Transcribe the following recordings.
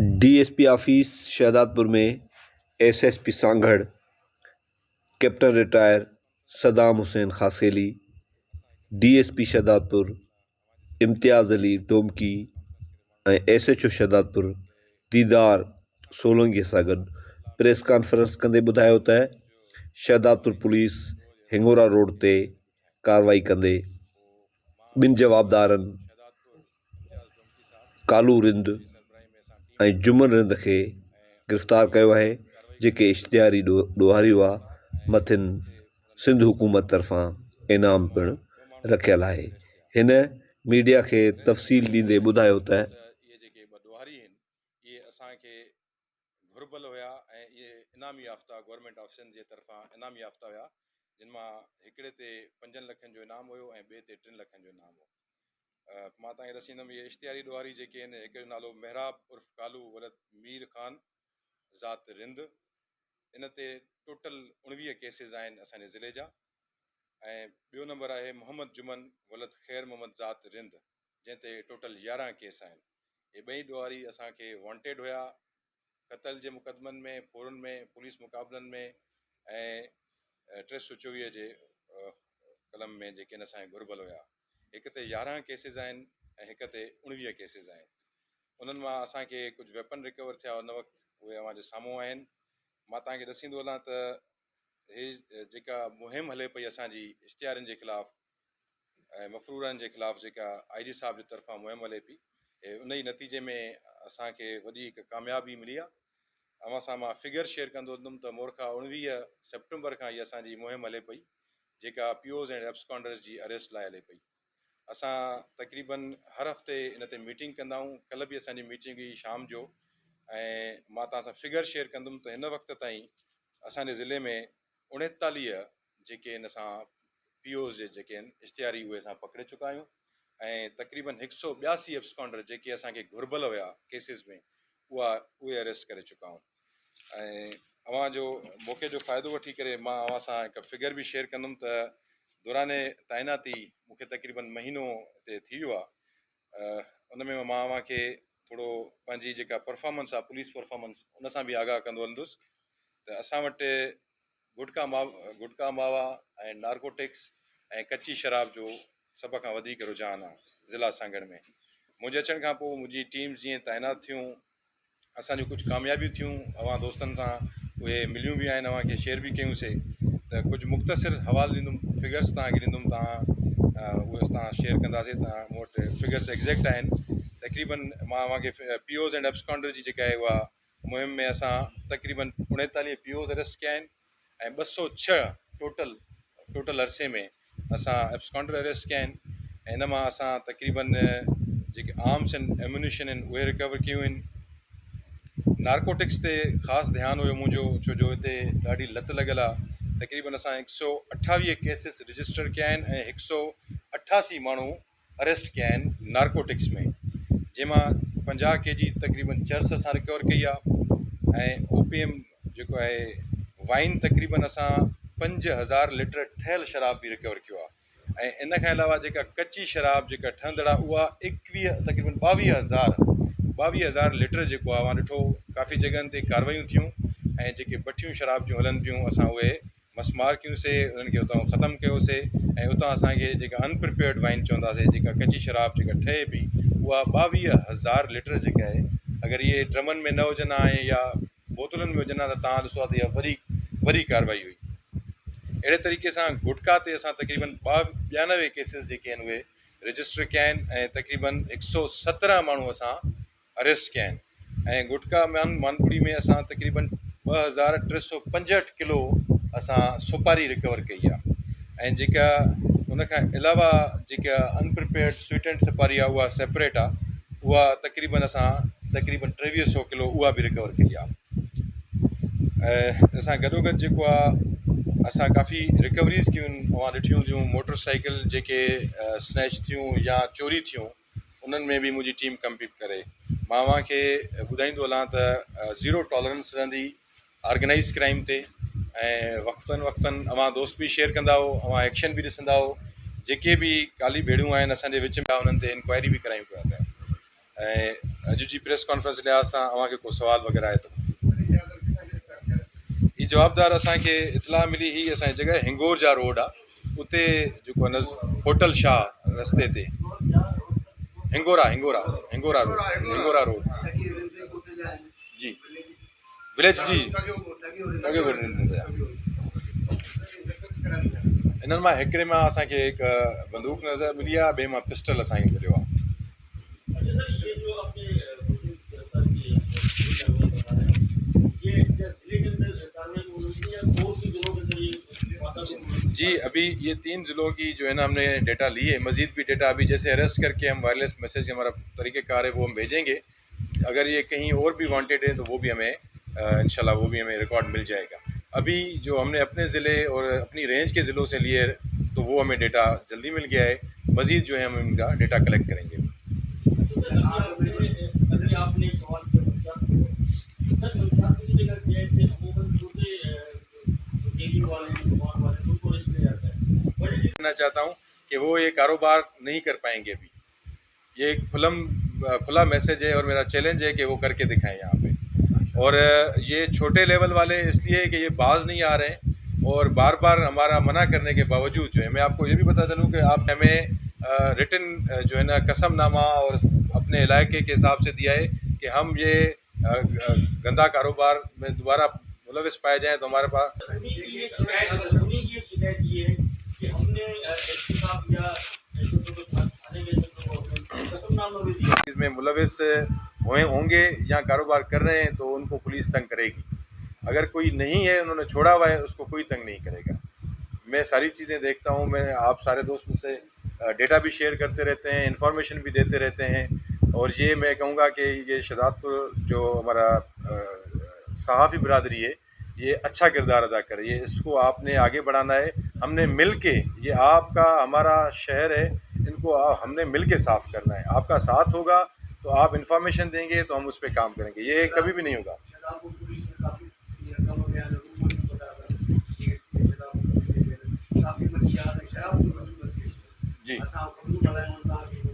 DSP office Shahdadpur में SSP Sanghar captain retire Saddam Hussain Khaseli, DSP Shahdadpur Imtiaz Ali Domki ऐं SHO Shahdadpur दीदार सोलंकी सां गॾु प्रेस कॉन्फ्रेंस कंदे ॿुधायो त शहदादपुर पुलिस हिंगोरा रोड ते कार्रवाई कंदे ॿिनि जवाबदारनि कालू रिंद ऐं जुमन रिंद खे गिरफ़्तार कयो आहे, जेके इश्तिहारी ॾोहारी हुआ। मथिन सिंध हुकूमत तरफ़ां इनाम पिणु रखियल आहे। हिन मीडिया खे तफ़सील ॾींदे ॿुधायो त इहे जेके ॿ ॾोहारी आहिनि इहे असांखे घुर्बल हुया ऐं इहे इनामी याफ़्ता गवर्नमेंट ऑफिसनि जे तरफ़ां इनामी याफ़्ता हुया, जिन मां हिकिड़े ते 5 लखनि जो इनाम हुयो ऐं ॿिए ते 3 लखनि जो इनाम हो। मां तव्हांखे ॾसींदुमि इहे इश्तिहारी ॾोहारी जेके आहिनि, हिकु जो नालो मेहराब उर्फ़ कालू वलद मीर ख़ान ज़ात रिंद, इन ते टोटल 19 केसिस आहिनि असांजे ज़िले जा। ऐं ॿियो नंबर आहे मोहम्मद जुमन वलद ख़ैर मोहम्मद ज़ात रिंद, जंहिं ते टोटल 11 केस आहिनि। ये ॿई ॾोहारी असांखे वॉन्टेड हुया क़तल जे मुक़दमनि में, फोरन में, पुलिस मुक़ाबलनि में ऐं 324 जे कलम में जेके आहिनि असांखे घुर्बल हुया। हिक ते 11 केसिस आहिनि ऐं हिक ते 19 केसिस आहिनि। उन्हनि मां असांखे कुझु वेपन रिकवर थिया उन वक़्तु, उहे अव्हांजे साम्हूं आहिनि। मां तव्हांखे ॾसींदो हलां त हे जेका मुहिम हले पई असांजी इश्तिहारनि जे ख़िलाफ़ु ऐं मफ़रूरनि जे ख़िलाफ़ु, जेका IG साहब जे तरफ़ां मुहिम हले पई, उन ई नतीजे में असांखे वॾी हिकु कामयाबी मिली आहे। अव्हां सां मां फिगर शेयर कंदो हलंदुमि त मोरखा 19 सेप्टेंबर खां इहा असांजी मुहिम हले पई, जेका POs एंड एब्सकॉन्डर्स जी अरेस्ट लाइ हले पई। असां तक़रीबन हर हफ़्ते इन ते मीटिंग कंदा आहियूं। कल्ह बि असांजी मीटिंग हुई शाम जो, ऐं मां तव्हां सां फिगर शेयर कंदुमि त हिन वक़्त ताईं असांजे ज़िले में 39 जेके आहिनि असां POs जेके आहिनि इश्तिहारी, उहे असां पकिड़े चुका आहियूं ऐं तक़रीबन 182 एब्सकॉन्डर जेके असांखे घुर्बल हुया केसिस में, उहे अरेस्ट करे चुका आहियूं। ऐं अव्हांजो मौक़े जो फ़ाइदो वठी करे मां अव्हां सां हिकु फिगर बि शेयर कंदुमि त दौराने तैनाती मूंखे तक़रीबन महीनो हिते थी वियो आहे। उन में मां अव्हांखे थोरो पंहिंजी जेका परफॉर्मेंस आहे, पुलिस परफॉर्मेंस, उन सां बि आगाह कंदो हलंदुसि त असां वटि गुटका मावा ऐं नार्कोटिक्स ऐं कच्ची शराब जो सभ खां वधीक रुझान आहे ज़िला सांगड़ में। मुंहिंजे अचण खां पोइ मुंहिंजी टीम जीअं तैनात थियूं, असांजूं कुझु कामयाबियूं थियूं, अव्हां दोस्तनि सां उहे मिलियूं बि आहिनि, अव्हांखे शेयर बि कयूंसीं। त कुझु मुख़्तसिर हवालु ॾींदुमि, फिगर्स तव्हांखे ॾींदुमि, उहे तव्हां शेयर कंदासीं। तव्हां मूं वटि फिगर्स एग्ज़ैक्ट आहिनि। तक़रीबन मां अव्हांखे POs एंड एब्सकॉन्डर जी जेका आहे उहा मुहिम में असां तक़रीबन 39 POs अरेस्ट कया आहिनि ऐं 206 टोटल अरसे में असां एब्सकॉन्डर अरेस्ट कया आहिनि। ऐं इन मां असां तक़रीबन जेके आर्म्स एंड एम्यूनिशन आहिनि उहे रिकवर कयूं आहिनि। नार्कोटिक्स ते ख़ासि ध्यानु हुयो मुंहिंजो, छो जो हिते ॾाढी लत लॻियल आहे। तक़रीबन असां 128 केसिस रजिस्टर कया आहिनि ऐं 188 माण्हू अरेस्ट कया आहिनि नार्कोटिक्स में, जंहिंमां 50 kg तक़रीबन चर्स असां रिकवर कई आहे। ऐं OPM जेको आहे वाइन, तक़रीबन असां 5000 लीटर ठहियल शराब बि रिकवर कयो आहे। ऐं इन खां अलावा जेका कच्ची शराब जेका ठहंदड़ आहे, उहा तक़रीबन 22,000 लीटर जेको आहे, मां ॾिठो काफ़ी जॻहनि ते कार्रवाइयूं थियूं ऐं जेके भठियूं शराब जूं हलनि पियूं, असां उहे मसमार कयूंसीं, उन्हनि खे उतां ख़तमु कयोसीं। ऐं उतां असांखे जेका अनप्रिपेयर्ड वाइन चवंदासीं, जेका कच्ची शराब जेका ठहे पई, उहा 22,000 लीटर जेका आहे, अगरि इहे ड्रमनि में न हुजनि आहे या बोतलुनि में हुजनि आहे त तव्हां ॾिसो आहे त इहा वरी कार्रवाई हुई। अहिड़े तरीक़े सां गुटका ते असां तक़रीबन 92 केसिस जेके आहिनि उहे रजिस्टर कया आहिनि ऐं तक़रीबन 117 माण्हू असां अरेस्ट कया आहिनि। ऐं गुटका मानपुरी में असां तक़रीबन 2365 किलो असां सुपारी रिकवर कई आहे। ऐं जेका उन खां अलावा जेका अनप्रिपेयर्ड स्वीट एंड सुपारी आहे, उहा सेपरेट आहे, उहा तक़रीबन 2300 किलो उहा बि रिकवर कई आहे। ऐं असां गॾोगॾु जेको आहे असां काफ़ी रिकवरीज़ कयूं आहिनि। तव्हां ॾिठियूं हूंदियूं मोटर साइकिल जेके स्नैच थियूं या चोरी थियूं, उन्हनि में बि मुंहिंजी टीम कम्पीट करे। मां अव्हांखे ॿुधाईंदो हलां त ज़ीरो टॉलरेंस रहंदी ऑर्गेनाइज़ क्राइम ते। ऐं वक़्तनि अव्हां दोस्त बि शेयर कंदा हो, अव्हां एक्शन बि ॾिसंदा हो। जेके बि काली भेड़ियूं आहिनि असांजे विच में, उन्हनि ते इंक्वायरी बि करायूं पिया। ऐं अॼु जी प्रेस कॉन्फ्रेंस लिहाज़ सां अव्हांखे को सवाल वग़ैरह आहे त ही जवाबदार असांखे इतला मिली ही असांजी जॻह हिंगोर जा रोड आहे उते जेको आहे होटल शाह रस्ते ते हिंगोरा हिंगोरा हिंगोरा रोड हिंगोरा रोड जी विलेज जी इन्हनि मां हिकिड़े मां असांखे हिकु बंदूक नज़र मिली आहे, ॿिए मां पिस्टल असांखे मिलियो आहे। जी अभी ये 3 ज़िलों की जो है ना हमने डेटा ली है, मज़ीद भी डेटा अभी जैसे अरेस्ट करके हम वायरलेस मैसेज हमारा तरीक़ेकार है वो हम भेजेंगे। अगर ये कहीं और भी वांटेड है तो वो भी हमें इंशाल्लाह वो भी हमें रिकॉर्ड मिल जाएगा। अभी जो हमने अपने ज़िले और अपनी रेंज के ज़िलों से लिए तो वो हमें डेटा जल्दी मिल गया है, मज़ीद जो है हम इनका डेटा कलेक्ट करेंगे। कहना चाहता हूँ कि वो ये कारोबार नहीं कर पाएंगे अभी। ये एक खुला मैसेज है और मेरा चैलेंज है कि वो करके दिखाएं यहाँ पे। और ये छोटे लेवल वाले इसलिए कि ये बाज नहीं आ रहे हैं और बार बार हमारा मना करने के बावजूद जो है, मैं आपको ये भी बता चलूँ कि आप हमें रिटन जो है ना कसमनामा और अपने इलाके के हिसाब से दिया है कि हम ये गंदा कारोबार में दोबारा मुलविस पाए जाएँ तो हमारे पास इसमें मुलविस होंगे या कारोबार कर रहे हैं तो उनको पुलिस तंग करेगी। अगर कोई नहीं है, उन्होंने छोड़ा हुआ है, उसको कोई तंग नहीं करेगा। मैं सारी चीज़ें देखता हूँ, मैं आप सारे दोस्त मुझसे डेटा भी शेयर करते रहते हैं, इन्फॉर्मेशन भी देते रहते हैं। और ये मैं कहूँगा कि ये शहदादपुर जो हमारा सहाफ़ी बिरादरी है ये अच्छा किरदार अदा करे, ये इसको आपने आगे बढ़ाना है। हमने मिल के, ये आपका हमारा शहर है, इनको हमने मिल के साफ़ करना है। आपका साथ होगा तो आप इन्फॉर्मेशन देंगे तो हम उस पर काम करेंगे, ये कभी भी नहीं होगा। जी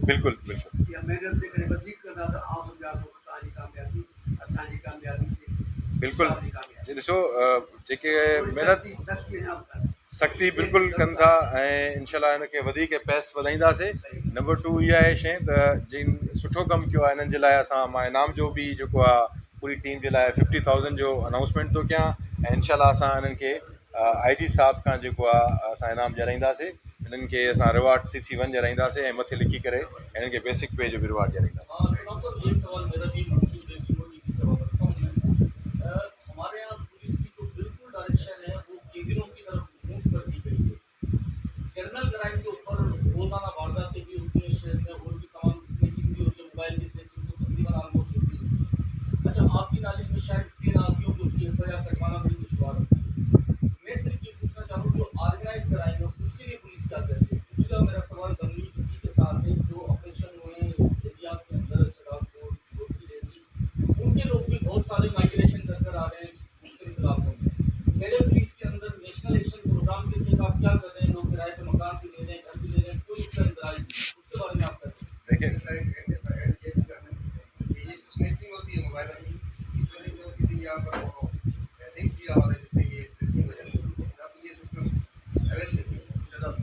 बिल्कुल बिल्कुल बिल्कुल ॾिसो जेके महिनत सख़्ती बिल्कुलु कनि था ऐं इंशाल्लाह हिनखे वधीक पैस वधाईंदासीं। नंबर 2 इहा आहे शइ त जिन सुठो कमु कयो आहे हिननि जे लाइ मां इनाम जो बि जेको आहे पूरी टीम जे लाइ 50,000 जो अनाउंसमेंट थो कयां ऐं इंशाल्लाह असां हिननि खे IG साहब खां जेको आहे असां इनाम ॾियाराईंदासीं। हिननि खे असां रिवार्ड CC1 ॾियाराईंदासीं ऐं मथे लिखी करे हिननि खे बेसिक पे जो बि रिवार्ड ॾियाराईंदासीं। जनरल क्राइम के ऊपर रोजाना वारदातें भी होती हैं शहर में और भी तमाम स्नैचिंग भी होती है, मोबाइल की स्नैचिंग तो तकरीबन ऑलमोस्ट होती है। अच्छा, आपकी नॉलेज में शायद स्क्रीन आती हो कि उसकी FIR कटवाना बड़ी दुश्वार होती है। मैं सिर्फ ये पूछना चाहूँ जो ऑर्गेनाइज क्राइम है उसके लिए पुलिस क्या करती है? दूसरा मेरा सवाल जमीनी किसी के साथ है जो ऑपरेशन हुए एरियाज के अंदर शराबखोर रोटी रेती उनके लोग भी बहुत सारे माइग्रेशन कर आ रहे हैं मुख्तलिफ इलाकों में। मेरे पुलिस के अंदर नेशनल एक्शन प्रोग्राम के तहत आप क्या कर रहे हैं? लोग किराए पे मकान भी ले रहे हैं, घर भी ले रहे हैं, क्यों इसका इंतजार? उसके बारे में आप देखिए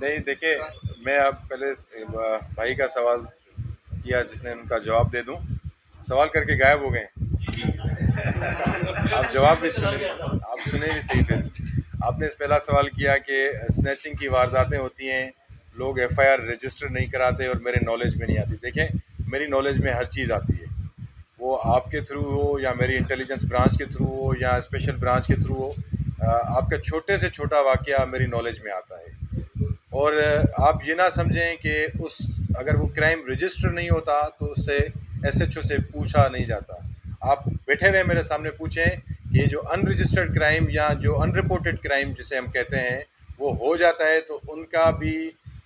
नहीं, देखिए मैं अब पहले भाई का सवाल किया जिसने उनका जवाब दे दूं, सवाल करके गायब हो गए। आप जवाब भी सुने, आप सुने भी सही थे। आपने इस पहला सवाल किया कि स्नैचिंग की वारदातें होती हैं, लोग FIR रजिस्टर नहीं कराते और मेरे नॉलेज में नहीं आती। देखें, मेरी नॉलेज में हर चीज़ आती है, वो आपके थ्रू हो या मेरी इंटेलिजेंस ब्रांच के थ्रू हो या स्पेशल ब्रांच के थ्रू हो, आपका छोटे से छोटा वाक़या मेरी नॉलेज में आता है। और आप ये ना समझें कि अगर वो क्राइम रजिस्टर नहीं होता तो उससे SHO से पूछा नहीं जाता। आप बैठे हुए मेरे सामने पूछें कि ये जो अनरजिस्टर्ड क्राइम या जो अनरिपोर्टेड क्राइम जिसे हम कहते हैं वो हो जाता है तो उनका भी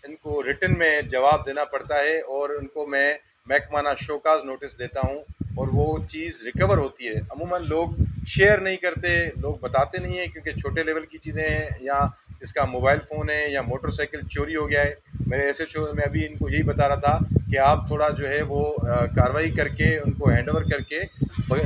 इनको रिटन में जवाब देना पड़ता है और उनको मैं महकमाना शोकाज नोटिस देता हूँ और वो चीज़ रिकवर होती है। अमूमन लोग शेयर नहीं करते, लोग बताते नहीं हैं क्योंकि छोटे लेवल की चीज़ें हैं या इसका मोबाइल फ़ोन है या मोटरसाइकिल चोरी हो गया है मेरे SHO में अभी इनको यही बता रहा था कि आप थोड़ा जो है वो कार्रवाई करके उनको हैंडओवर करके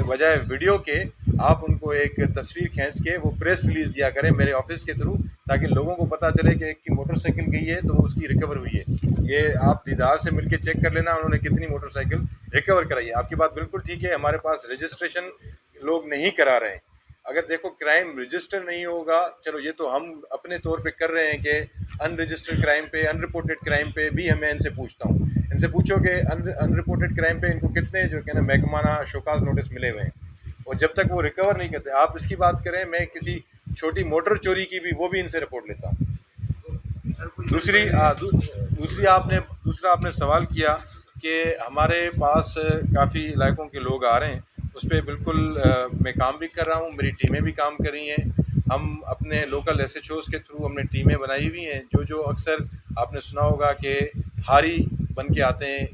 बजाय वीडियो के आप उनको एक तस्वीर खींच के वो प्रेस रिलीज़ दिया करें मेरे ऑफिस के थ्रू, ताकि लोगों को पता चले कि एक की मोटरसाइकिल गई है तो उसकी रिकवर हुई है। ये आप दीदार से मिलके चेक कर लेना उन्होंने कितनी मोटरसाइकिल रिकवर कराई है। आपकी बात बिल्कुल ठीक है, हमारे पास रजिस्ट्रेशन लोग नहीं करा रहे हैं। अगर देखो क्राइम रजिस्टर नहीं होगा, चलो ये तो हम अपने तौर पे कर रहे हैं कि अनरजिस्टर्ड क्राइम पे, अनरिपोर्टेड क्राइम पे भी मैं इनसे पूछता हूँ। इनसे पूछो कि अनरिपोर्टेड क्राइम पे इनको कितने जो कहना महकमाना शोकाज नोटिस मिले हुए हैं, और जब तक वो रिकवर नहीं करते। आप इसकी बात करें, मैं किसी छोटी मोटर चोरी की भी वो भी इनसे रिपोर्ट लेता हूँ। दूसरा आपने सवाल किया कि हमारे पास काफ़ी इलाकों के लोग आ रहे हैं, उस पर बिल्कुल मैं काम भी कर रहा हूँ, मेरी टीमें भी काम कर रही हैं। हम अपने लोकल SHOs के थ्रू हमने टीमें बनाई हुई हैं, जो अक्सर आपने सुना होगा कि हारी बन के आते हैं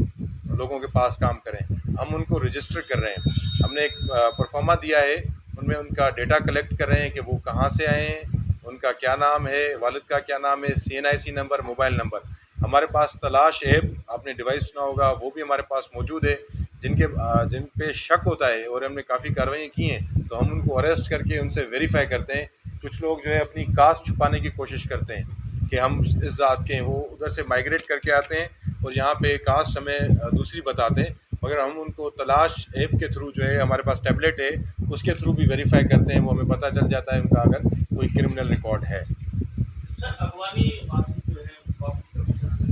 लोगों के पास काम करें, हम उनको रजिस्टर कर रहे हैं। हमने एक परफॉर्मा दिया है, उनमें उनका डेटा कलेक्ट कर रहे हैं कि वो कहाँ से आए हैं, उनका क्या नाम है, वालिद का क्या नाम है, CNIC नंबर, मोबाइल नंबर। हमारे पास तलाश ऐप आपने डिवाइस सुना होगा, वो भी हमारे पास मौजूद है। जिन पे शक होता है और हमने काफ़ी कार्रवाई की हैं, तो हम उनको अरेस्ट करके उनसे वेरीफाई करते हैं। कुछ लोग जो है अपनी कास्ट छुपाने की कोशिश करते हैं कि हम इस ज़ात के हैं, वो उधर से माइग्रेट करके आते हैं और यहाँ पे कास्ट हमें दूसरी बताते हैं, मगर हम उनको तलाश ऐप के थ्रू जो है हमारे पास टैबलेट है, उसके थ्रू भी वेरीफाई करते हैं। वो हमें पता चल जाता है उनका अगर कोई क्रिमिनल रिकॉर्ड है। सर अफगानी आदमी जो है काफी कमीशन है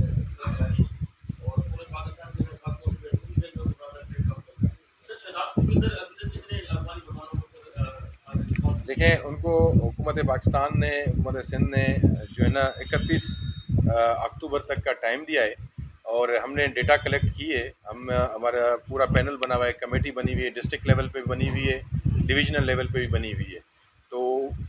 और पूरे पाकिस्तान में खासतौर पे सिंध में सर शदाब को किधर किसने अफगानी मुसलमानों को देखें, उनको हुकूमत पाकिस्तान ने, हुकूमत सिंध ने जो है ना 31 अक्टूबर तक का टाइम दिया है और हमने डेटा कलेक्ट की है। हमारा पूरा पैनल बना हुआ है, कमेटी बनी हुई है, डिस्ट्रिक्ट लेवल पे भी बनी हुई है, डिवीजनल लेवल पे भी बनी हुई है। तो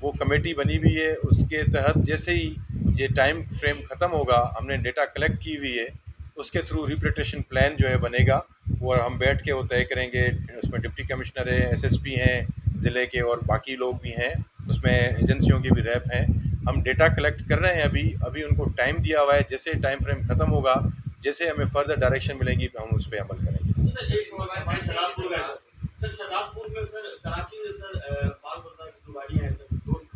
वो कमेटी बनी हुई है, उसके तहत जैसे ही ये टाइम फ्रेम ख़त्म होगा, हमने डेटा कलेक्ट की हुई है, उसके थ्रू रिप्रेटेशन प्लान जो है बनेगा और हम बैठ के वो तय करेंगे। उसमें डिप्टी कमिश्नर है, SSP हैं ज़िले के और बाकी लोग भी हैं, उसमें एजेंसियों की भी रैप हैं। हम डेटा कलेक्ट कर रहे हैं अभी उनको टाइम दिया हुआ है, जैसे टाइम फ्रेम ख़त्म होगा, जैसे हमें फर्दर डायरेक्शन मिलेगी हम उस पर अमल करेंगे। सर शदाबपुर में सर कराची से सर बाल बाजार की जो गाड़ियाँ हैं सर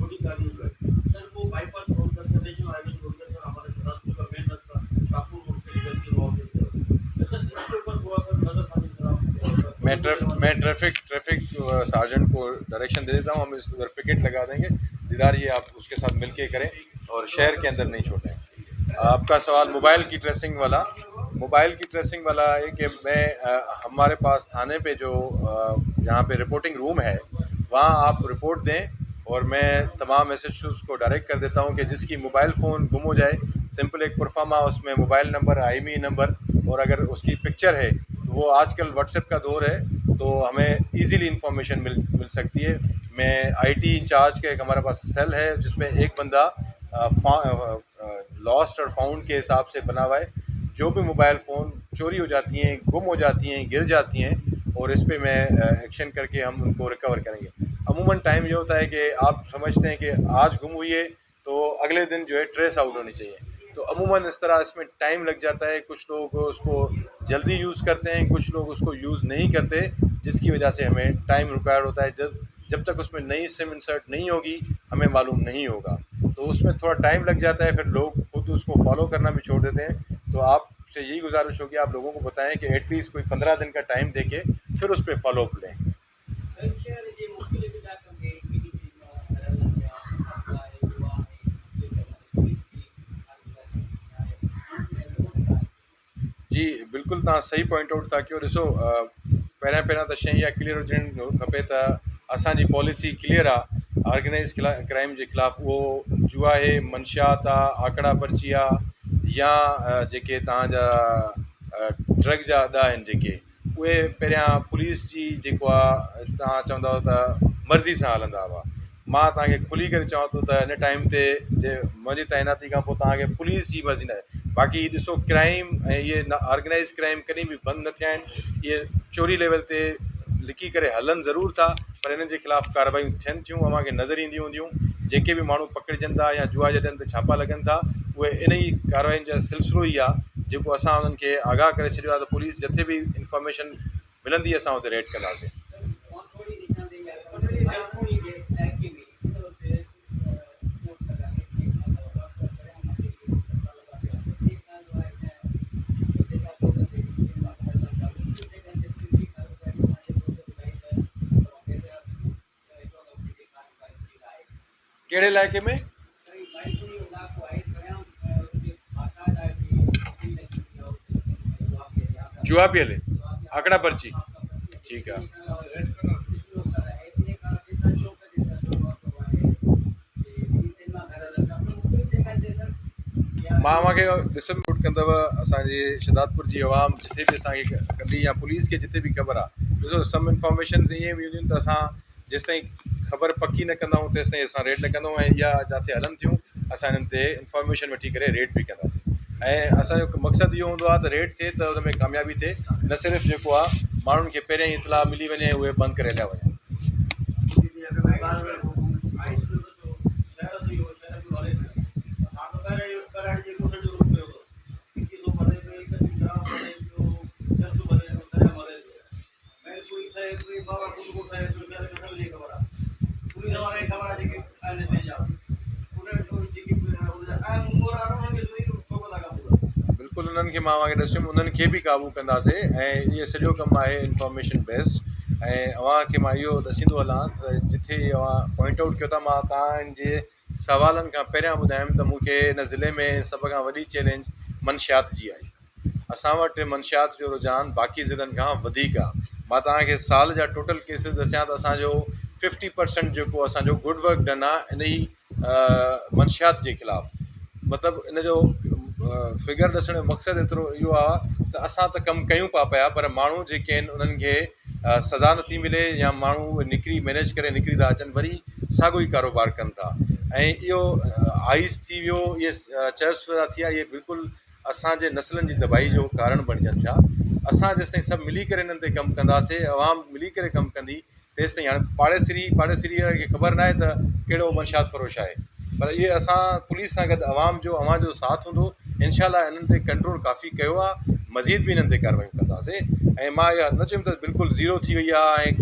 थोड़ी गाड़ी सर वो बाईपास छोड़कर सर नेशनल हाईवे छोड़कर सर हमारे शदाबपुर का मेन रास्ता शाहपुर रोड से निकलती है सर इसके ऊपर थोड़ा सा नजर खानी सर मैं ट्रैफिक सार्जेंट को डायरेक्शन दे देता हूँ, हम इस उधर पिकेट लगा देंगे। दीदार ये आप उसके साथ मिल के करें और शहर के अंदर नहीं छोड़ें। आपका सवाल मोबाइल की ट्रेसिंग वाला है कि हमारे पास थाने पे जो यहाँ पे रिपोर्टिंग रूम है, वहाँ आप रिपोर्ट दें और मैं तमाम SHOs को डायरेक्ट कर देता हूँ कि जिसकी मोबाइल फ़ोन गुम हो जाए, सिंपल एक परफॉर्मा, उसमें मोबाइल नंबर, IMEI नंबर और अगर उसकी पिक्चर है, तो वो आजकल व्हाट्सएप का दौर है तो हमें इजीली इंफॉर्मेशन मिल सकती है। मैं IT इंचार्ज का एक हमारे पास सेल है जिसमें एक बंदा लॉस्ट और फाउंड के हिसाब से बना हुआ है। जो भी मोबाइल फ़ोन चोरी हो जाती हैं, गुम हो जाती हैं, गिर जाती हैं, और इस पे मैं एक्शन करके हम उनको रिकवर करेंगे। अमूमन टाइम ये होता है कि आप समझते हैं कि आज गुम हुई है तो अगले दिन जो है ट्रेस आउट होनी चाहिए, तो अमूमन इस तरह इसमें टाइम लग जाता है। कुछ लोग उसको जल्दी यूज़ करते हैं, कुछ लोग उसको यूज़ नहीं करते, जिसकी वजह से हमें टाइम रिक्वायर्ड होता है। जब तक उसमें नई सिम इंसर्ट नहीं होगी हमें मालूम नहीं होगा, तो उसमें थोड़ा टाइम लग जाता है, फिर लोग खुद उसको फॉलो करना भी छोड़ देते हैं। तो आपसे यही गुजारिश होगी, आप लोगों को बताएं कि एटलीस्ट कोई 15 दिन का टाइम देके फिर उस पर फॉलो अप लें। जी बिल्कुल, तव्हां सही पॉइंट आउट था कयो। ॾिसो, पहिरियां त शइ इहा क्लियर हुजणु खपे त असांजी पॉलिसी क्लियर आहे ऑर्गेनाइज़ क्राइम जे ख़िलाफ़ु। उहो जुआ आहे, मंशियात आहे, आंकड़ा पर्ची आहे, या जेके तव्हांजा ड्रग जा अदा आहिनि जेके, उहे पहिरियां पुलिस जी जेको आहे तव्हां चवंदा त मर्ज़ी सां हलंदा हुआ। मां तव्हांखे खुली करे चवां थो त हिन टाइम ते मुंहिंजी तैनाती खां पोइ तव्हांखे पुलिस जी मर्ज़ी न आहे। बाक़ी ॾिसो, क्राइम ऐं इहे ऑर्गेनाइज़ क्राइम कॾहिं बि बंदि न थिया आहिनि। इहे चोरी लेवल ते लिकी करे हलनि ज़रूरु था, पर हिननि जे ख़िलाफ़ु कार्रवाइयूं थियनि थियूं, अव्हांखे नज़र ईंदियूं हूंदियूं। जेके बि माण्हू पकड़जनि था या जुआ जॾहिं ते छापा लॻनि था, उहे इन ई कार्रवाइयुनि जो सिलसिलो ई आहे जेको असां उन्हनि खे आगाह करे छॾियो आहे त पुलिस जिथे बि इंफॉर्मेशन मिलंदी असां हुते रेड कंदासीं। कहिड़े इलाइक़े में? जुआपियल आकड़ा पर्ची, ठीकु आहे। मां अव्हांखे ॾिसण नोट कंदव असांजे शहदादपुर जी आवाम जिथे बि असांखे कंदी या पुलिस खे जिथे बि ख़बर आहे, ॾिसो सम इंफॉर्मेशन ईअं बि हूंदियूं आहिनि त असां जेसि ताईं ख़बर पकी न कंदा आहियूं तेसि ताईं असां रेड न कंदा आहियूं, ऐं इहा जिथे हलनि थियूं असां हिननि ते इंफॉर्मेशन वठी करे रेड बि कंदासीं। ऐं असांजो मक़सदु इहो हूंदो आहे त रेड थिए त हुन में कामयाबी थिए, न सिर्फ़ु जेको आहे माण्हुनि खे पहिरियों ई इतलाह मिली वञे उहे बंदि करे हलिया वञनि। बिल्कुलु उन्हनि खे मां ॾिसुमि उन्हनि खे बि क़ाबू कंदासीं, ऐं इहो सॼो कमु आहे इंफॉर्मेशन बेस्ड। ऐं अव्हांखे मां इहो ॾसींदो हलां त जिथे अव्हां पॉइंट आउट कयो था, मां तव्हांजे सवालनि खां पहिरियां ॿुधायमि त मूंखे हिन ज़िले में सभ खां वॾी चैलेंज मंशियात जी आहे। असां वटि मंशियात जो रुझान बाक़ी ज़िलनि खां वधीक आहे। मां तव्हांखे साल जा टोटल केसिस दसियां त असांजो 50% जेको असांजो गुड वर्क डन आहे इन ई मंशियात जे ख़िलाफ़ु। मतिलबु इन जो फिगर ॾसण जो मक़सदु एतिरो इहो आहे त असां त कमु कयूं पिया पर माण्हू जेके आहिनि उन्हनि खे सज़ा नथी मिले, या माण्हू निकिरी मैनेज करे निकिरी था अचनि वरी साॻियो ई कारोबार कनि था। ऐं इहो आइस थी वियो, इहे चर्च वारा थी विया, इहे बिल्कुलु असांजे नसलनि जी तबाही जो कारण बणिजनि था। असां जेसि ताईं सभु मिली करे हिननि ते कमु कंदासीं, आवाम मिली करे कमु कंदी, तेसि ताईं हाणे पाड़ेसिरी खे ख़बर न आहे त कहिड़ो मंशियात फ़रोश आहे, पर इहे असां पुलिस सां गॾु अवां जो साथ हूंदो, इनशाला हिननि ते कंट्रोल काफ़ी कयो आहे, मज़ीद बि हिननि ते कार्रवाई कंदासीं। ऐं मां इहा न चयुमि त बिल्कुलु ज़ीरो थी वई आहे ऐं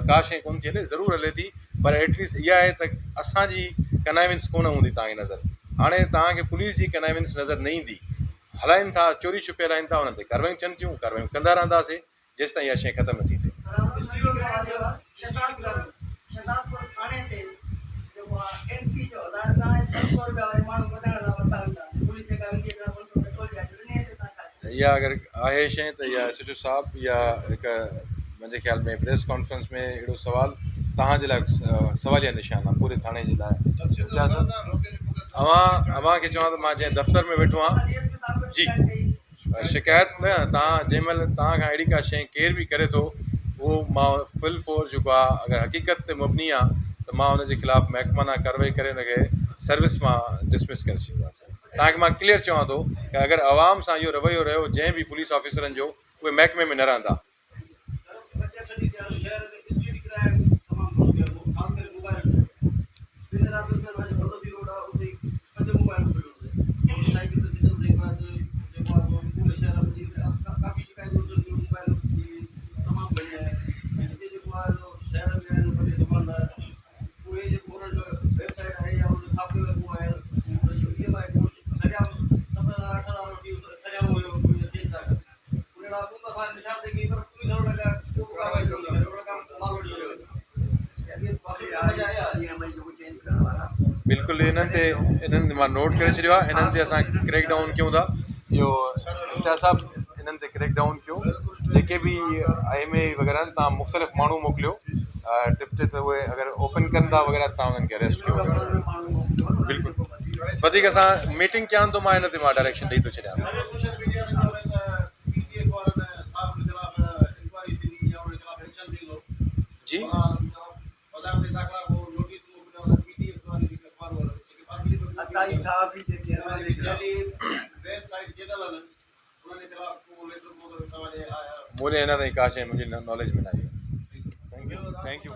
का शइ कोन थी हले, ज़रूरु हले थी, पर एटलीस्ट इहा आहे त असांजी कनाइवेंस कोन हूंदी तव्हांखे नज़र। हाणे तव्हांखे पुलिस जी कनाइवेंस नज़र न ईंदी, हलाइनि था चोरी छुपे हलाइनि था, हुननि ते कार्रवाई थियनि थियूं, कार्रवाई कंदा रहंदासीं जेसि ताईं इहा शइ ख़तमु नथी थिए। इहा अगरि आहे शइ त इहा एस एच ओ साहिबु इहा हिकु मुंहिंजे ख़्याल में प्रेस कॉन्फ्रेंस में अहिड़ो सुवाल तव्हांजे लाइ सवालिया निशान आहे पूरे थाणे जे लाइ। अव्हांखे चवां त मां जंहिं दफ़्तर में वेठो आहियां जी, शिकायत न, तव्हां जंहिं महिल तव्हां खां अहिड़ी का शइ केर बि करे थो, उहो मां फुल फोर्स जेको आहे अगरि हक़ीक़त ते मबनी आहे त मां हुनजे ख़िलाफ़ु महकमाना कार्रवाई करे हुनखे सर्विस मां डिसमिस करे छॾींदासीं। तव्हांखे मां क्लियर चवां थो कि अगरि आवाम सां इहो रवैयो रहियो जंहिं बि पुलिस ऑफिसरनि जो, उहे महकमे में न रहंदा। बिल्कुलु इन्हनि मां नोट करे छॾियो आहे, इन्हनि ते असां क्रैक डाउन कयूं था। इहो शाह साहिबु इन्हनि ते क्रैक डाउन कयो, जेके बि IMA वग़ैरह आहिनि तव्हां मुख़्तलिफ़ माण्हू मोकिलियो टिप ते, त उहे अगरि ओपन कनि था वग़ैरह तव्हां उन्हनि खे अरेस्ट कयो। बिल्कुलु वधीक असां मीटिंग कयां थो, मां हिन ते मां डायरेक्शन ॾेई थो छॾियां। जी मुझे हिन ताईं का शइ मुंहिंजी नॉलेज में न आहे। Thank U.